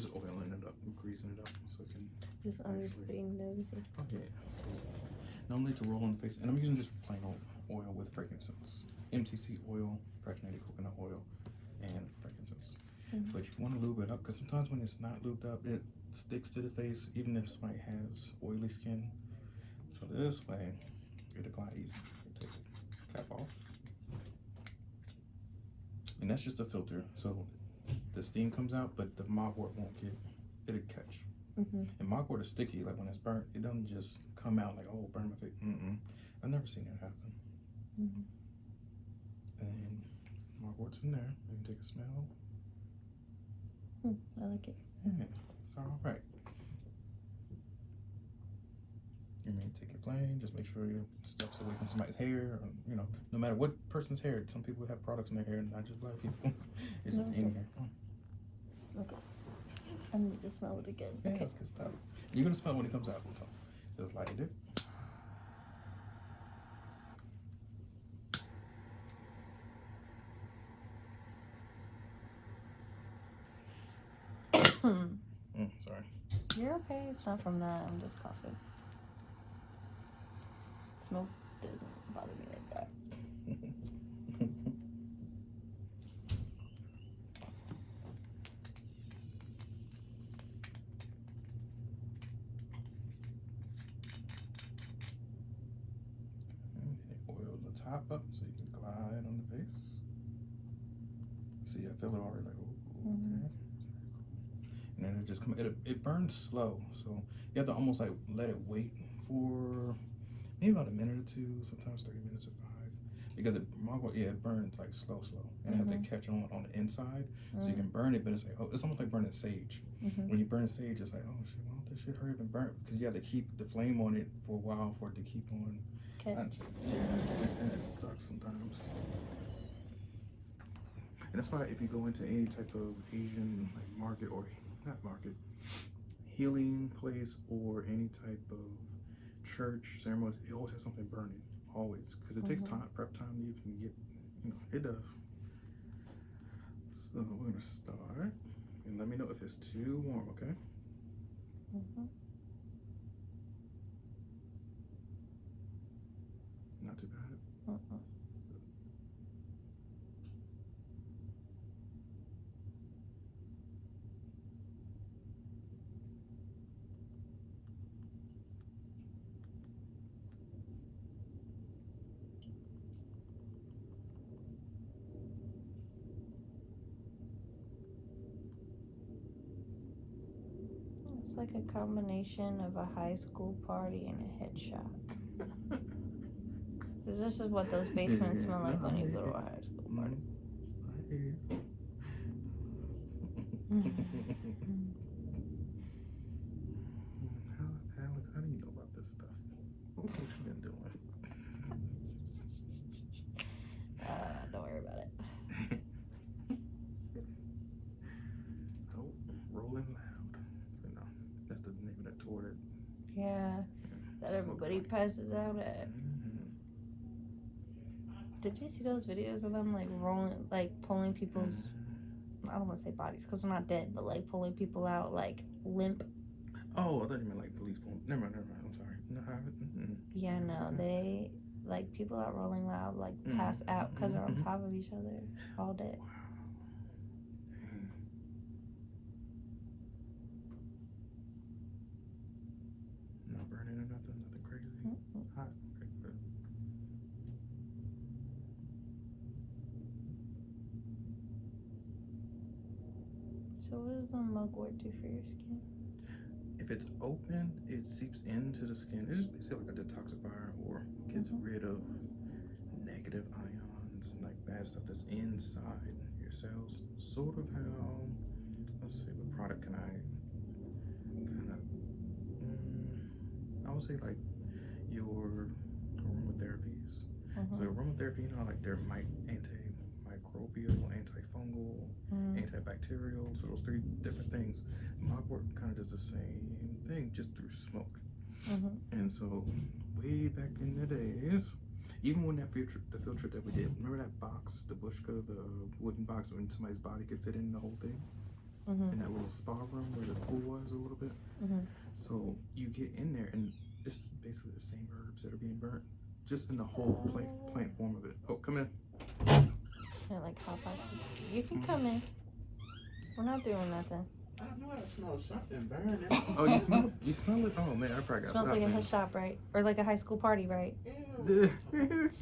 just oiling it up, greasing it up, so it can. Just always being nosy. Oh yeah. So normally to roll on the face, and I'm using just plain old oil with frankincense, MTC oil, fractionated coconut oil, and frankincense. But you want to lube it up because sometimes when it's not lubed up, it sticks to the face, even if somebody has oily skin. So this way, it'll glide easy. You take the cap off, and that's just a filter, so the steam comes out, but the mugwort won't get. It'll catch. And mugwort is sticky. Like when it's burnt, it doesn't just come out like, oh, burn my face. I've never seen that happen. And mugwort's in there. You can take a smell. I like it. Yeah, it's all right. You may take your flame. Just make sure your stuff's away from somebody's hair. Or, you know, no matter what person's hair. Some people have products in their hair, not just black people. It's just any hair. Okay. I need to smell it again. Yeah, that's good stuff. You're gonna smell it when it comes out. So just light it. Sorry. You're okay. It's not from that. I'm just coughing. Smoke doesn't bother me like that. Oil the top up so you can glide on the face. See, I feel it already. Like, ooh, okay. And then it just come. It burns slow, so you have to almost like let it wait for maybe about a minute or two, sometimes 30 minutes or 5, because it burns like slow, and it has to catch on the inside, so you can burn it. But it's like, oh, it's almost like burning sage. When you burn sage, it's like, oh shit, why don't this shit hurry up and burn? Because you have to keep the flame on it for a while for it to keep on. And it sucks sometimes. And that's why if you go into any type of Asian like market or not market, healing place or any type of church ceremony, it always has something burning, always, because it takes time, prep time to even get, you know, it does. So we're gonna start, and let me know if it's too warm, okay? Not too bad. It's like a combination of a high school party and a headshot. Because this is what those basements smell like when you go to a high school party. Alex, how do you know about this stuff? What you been doing? Don't worry about it. Oh, rolling loud. So no, that's the name of that tour. That everybody passes out at. Did you see those videos of them like rolling, like pulling people's, I don't want to say bodies because they're not dead, but like pulling people out like limp? Oh, I thought you meant like police pulling. Never mind, I'm sorry. No, I haven't. Yeah, no, they, like people out rolling loud, like pass out because they're on top of each other all day. Wow. Not burning or nothing crazy. Hot. So what does the mugwort do for your skin? If it's open, it seeps into the skin. It's just basically like a detoxifier, or gets rid of negative ions, like bad stuff that's inside your cells. Sort of how, let's see, what product can I kind of, I would say like your aromatherapies. So aromatherapy, you know, like they're antimicrobial, antifungal, antibacterial, so those 3 different things. Mugwort kind of does the same thing, just through smoke. And so way back in the days, even when the field trip that we did, remember that box, the Bushka, the wooden box when somebody's body could fit in the whole thing? in that little spa room where the pool was a little bit. So you get in there, and it's basically the same herbs that are being burnt, just in the whole plant form of it. Oh, come in. They're like hot boxes. You can come in. We're not doing nothing. I know I smell something burning. Oh, you smell it? Oh man, I probably got Smells like a head shop, right? Or like a high school party, right? Ew.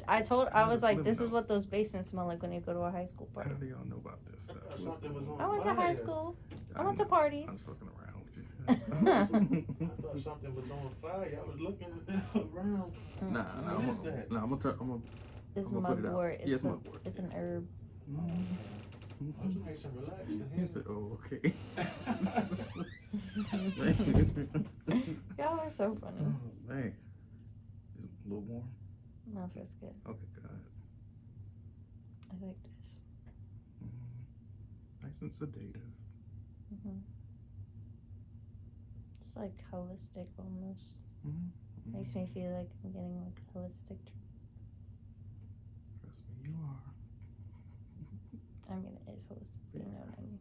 I was like, this is what those basements smell like when you go to a high school How party. do y'all know about this stuff? I thought something was on I went to high school. I went to parties. I'm fucking around with you. I thought something was on fire. I was looking around. Nah, What is that? I'm gonna It's I'm gonna put it out. mugwort. Yes, mugwort. It's an herb. Let's make some relaxing. He said, "Oh, okay." Y'all are so funny. Oh, man. Is it a little warm? No, it feels good. Okay, good. I like this. Nice and sedative. It's like holistic almost. Makes me feel like I'm getting like holistic. Trust me, you are. I mean, it is holistic. You know what I mean?